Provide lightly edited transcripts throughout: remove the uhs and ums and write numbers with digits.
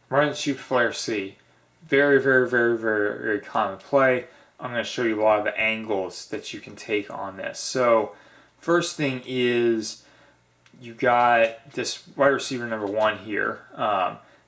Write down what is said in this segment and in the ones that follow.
Run and shoot flare C. Very, very, very, very, very common play. I'm going to show you a lot of the angles that you can take on this. So, first thing is you got this wide receiver number 1 here.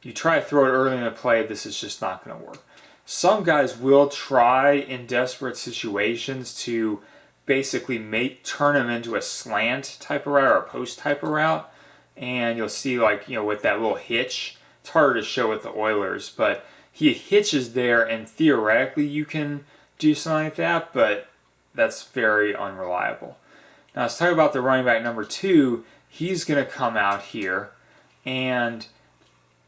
You try to throw it early in the play, this is just not going to work. Some guys will try in desperate situations to basically turn him into a slant type of route or a post type of route. And you'll see, like, with that little hitch, it's harder to show with the Oilers, but he hitches there, and theoretically you can do something like that, but that's very unreliable. Now let's talk about the running back number 2. He's going to come out here, and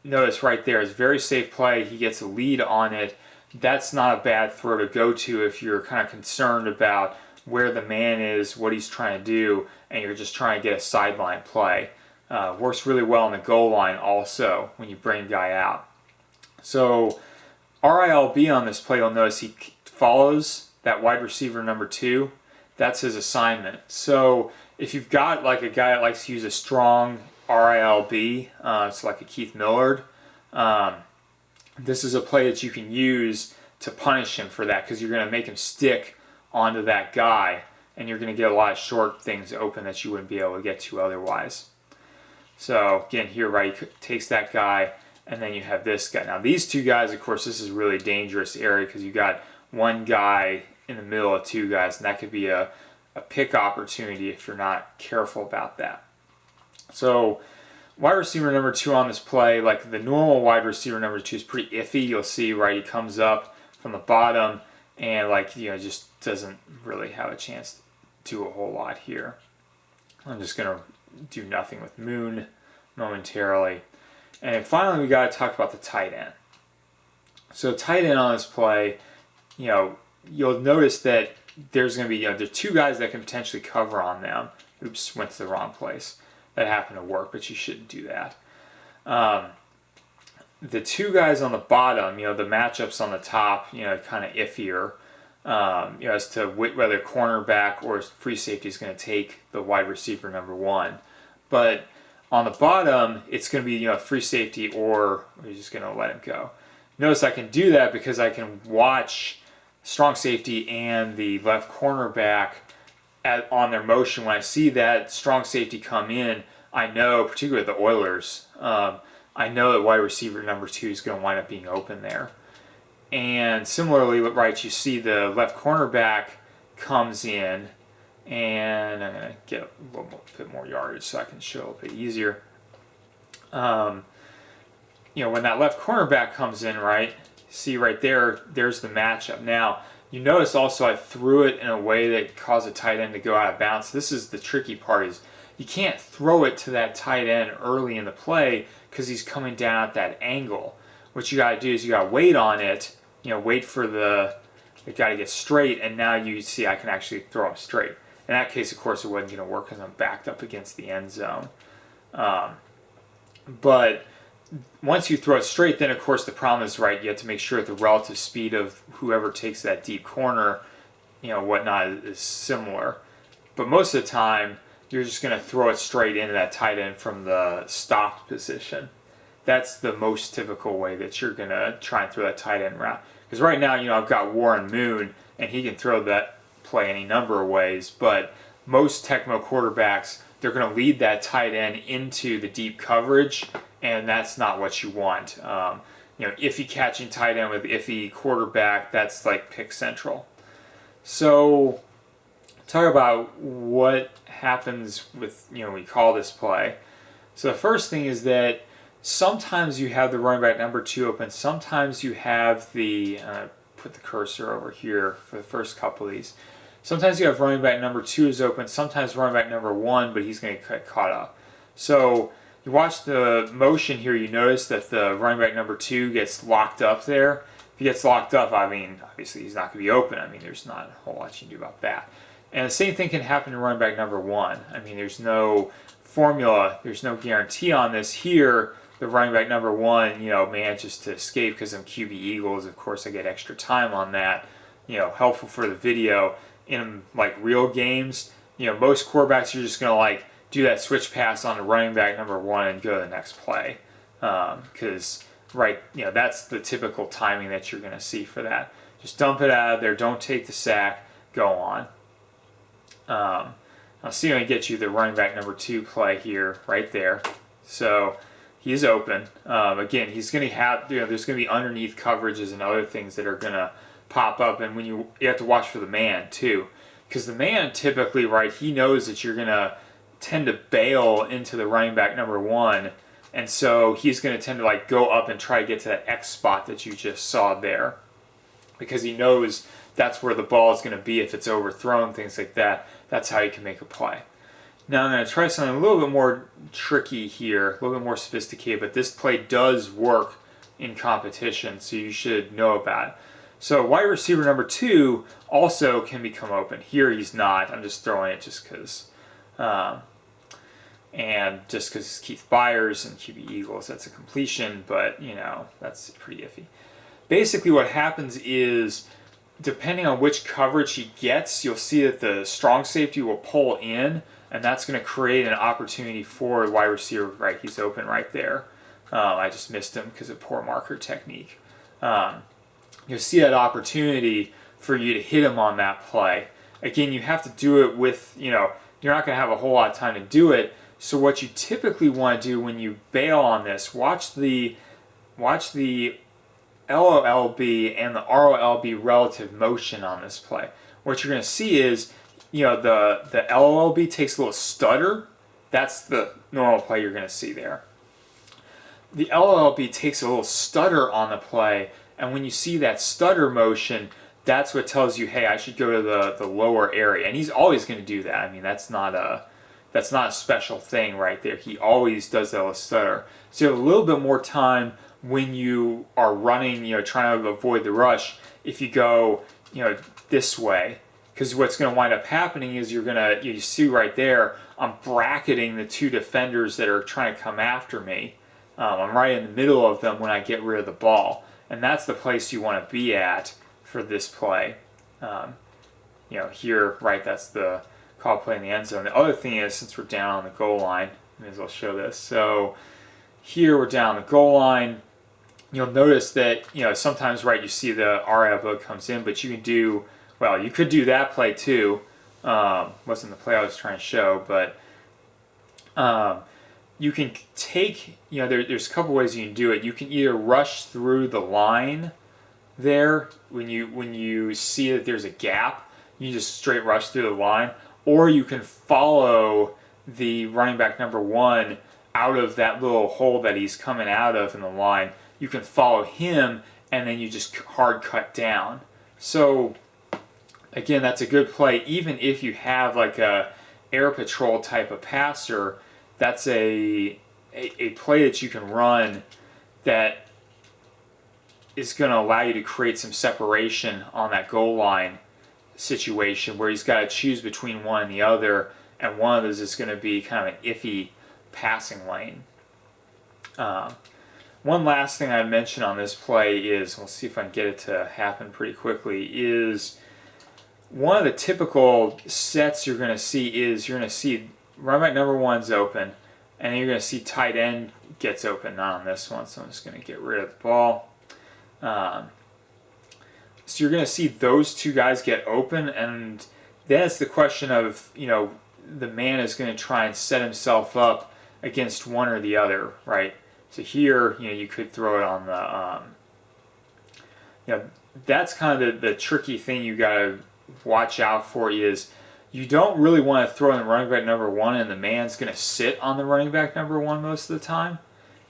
notice right there, it's a very safe play. He gets a lead on it. That's not a bad throw to go to if you're kind of concerned about where the man is, what he's trying to do, and you're just trying to get a sideline play. Works really well on the goal line also when you bring a guy out. So RILB on this play, you'll notice he follows that wide receiver number 2. That's his assignment. So if you've got like a guy that likes to use a strong RILB, it's like a Keith Millard, this is a play that you can use to punish him for that, because you're going to make him stick onto that guy, and you're going to get a lot of short things open that you wouldn't be able to get to otherwise. So again, here, right, he takes that guy, and then you have this guy. Now these two guys, of course, this is a really dangerous area because you got one guy in the middle of 2 guys, and that could be a pick opportunity if you're not careful about that. So wide receiver number 2 on this play, like the normal wide receiver number 2 is pretty iffy. You'll see, right, he comes up from the bottom and just doesn't really have a chance to do a whole lot here. I'm just going to do nothing with Moon momentarily. And then finally, we got to talk about the tight end. So tight end on this play, you'll notice that there's going to be, there's 2 guys that can potentially cover on them. Oops, went to the wrong place. That happened to work, but you shouldn't do that. The 2 guys on the bottom, the matchups on the top, kind of iffier, as to whether cornerback or free safety is going to take the wide receiver number 1. But on the bottom, it's going to be, free safety, or we're just going to let him go. Notice I can do that because I can watch strong safety and the left cornerback on their motion. When I see that strong safety come in, I know, particularly with the Oilers, I know that wide receiver number 2 is going to wind up being open there. And similarly, right, you see the left cornerback comes in, and I'm going to get a little bit more yardage so I can show a bit easier. When that left cornerback comes in, right, see right there, there's the matchup. Now, you notice also I threw it in a way that caused a tight end to go out of bounds. This is the tricky part, is you can't throw it to that tight end early in the play because he's coming down at that angle. What you got to do is you got to wait on it, wait for the guy to get straight, and now you see I can actually throw him straight. In that case, of course, it wasn't going to work because I'm backed up against the end zone. But once you throw it straight, then of course the problem is, right, you have to make sure that the relative speed of whoever takes that deep corner, whatnot, is similar. But most of the time, you're just going to throw it straight into that tight end from the stopped position. That's the most typical way that you're going to try and throw that tight end route. Because right now, I've got Warren Moon, and he can throw that play any number of ways, but most Tecmo quarterbacks, they're going to lead that tight end into the deep coverage, and that's not what you want. Iffy catching tight end with iffy quarterback, that's like pick central. So, talk about what happens with, we call this play. So the first thing is that sometimes you have the running back number 2 open, sometimes you have put the cursor over here for the first couple of these. Sometimes you have running back number 2 is open, sometimes running back number 1, but he's going to get caught up. So you watch the motion here, you notice that the running back number 2 gets locked up there. If he gets locked up, obviously he's not going to be open. There's not a whole lot you can do about that. And the same thing can happen to running back number 1. There's no formula, there's no guarantee on this. Here, the running back number 1, manages to escape because I'm QB Eagles. Of course, I get extra time on that. Helpful for the video. In like real games, most quarterbacks, you're just going to do that switch pass on the running back number 1 and go to the next play. Because right, that's the typical timing that you're going to see for that. Just dump it out of there. Don't take the sack. Go on. I'll see if I can get you the running back number 2 play here, right there. So he's open. Again, he's going to have, there's going to be underneath coverages and other things that are going to pop up. And when you have to watch for the man too, because the man typically, right, he knows that you're going to tend to bail into the running back number 1. And so he's going to tend to like go up and try to get to that X spot that you just saw there, because he knows that's where the ball is going to be if it's overthrown, things like that. That's how you can make a play. Now I'm going to try something a little bit more tricky here, a little bit more sophisticated, but this play does work in competition, so you should know about it. So wide receiver number 2 also can become open. Here he's not. I'm just throwing it just because. And just because it's Keith Byers and QB Eagles, that's a completion, but, that's pretty iffy. Basically what happens is, depending on which coverage he gets, you'll see that the strong safety will pull in, and that's going to create an opportunity for the wide receiver. Right, he's open right there. I just missed him because of poor marker technique. You'll see that opportunity for you to hit him on that play. Again, you have to do it with, you're not going to have a whole lot of time to do it. So what you typically want to do when you bail on this, watch the LOLB and the ROLB relative motion on this play. What you're going to see is, the LOLB takes a little stutter. That's the normal play you're going to see there. The LOLB takes a little stutter on the play, and when you see that stutter motion, that's what tells you, hey, I should go to the lower area. And he's always going to do that. I mean, that's not a special thing right there. He always does that little stutter. So you have a little bit more time when you are running, trying to avoid the rush, if you go, this way. Because what's going to wind up happening is you see right there, I'm bracketing the 2 defenders that are trying to come after me. I'm right in the middle of them when I get rid of the ball. And that's the place you want to be at for this play. Here, right, that's the call play in the end zone. The other thing is, since we're down on the goal line, I may as well show this. So here we're down on the goal line. You'll notice that, sometimes, right, you see the RIO comes in, but you can do, well, you could do that play too. Wasn't the play I was trying to show, but you can take, there's a couple ways you can do it. You can either rush through the line there when you see that there's a gap, you just straight rush through the line, or you can follow the running back number 1 out of that little hole that he's coming out of in the line. You can follow him, and then you just hard cut down. So again, that's a good play. Even if you have like a air patrol type of passer, that's a play that you can run that is going to allow you to create some separation on that goal line situation where he's got to choose between one and the other, and one of those is going to be kind of an iffy passing lane. One last thing I mentioned on this play is, we'll see if I can get it to happen pretty quickly, is one of the typical sets you're going to see is you're going to see running back number 1's open, and then you're going to see tight end gets open. Not on this one, so I'm just going to get rid of the ball. So you're going to see those 2 guys get open, and then it's the question of, the man is going to try and set himself up against one or the other, right? So here, you could throw it on the, that's kind of the tricky thing you got to watch out for is you don't really want to throw in running back number 1 and the man's going to sit on the running back number 1 most of the time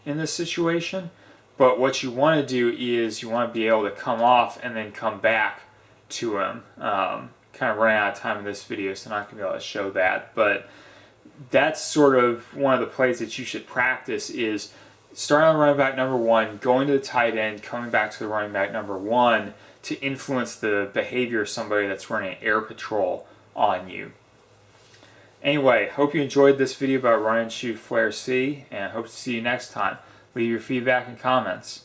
in this situation. But what you want to do is you want to be able to come off and then come back to him. Kind of running out of time in this video, so I'm not going to be able to show that. But that's sort of one of the plays that you should practice is starting on running back number 1, going to the tight end, coming back to the running back number 1 to influence the behavior of somebody that's running air patrol on you. Anyway, hope you enjoyed this video about run and shoot Flare C, and hope to see you next time. Leave your feedback and comments.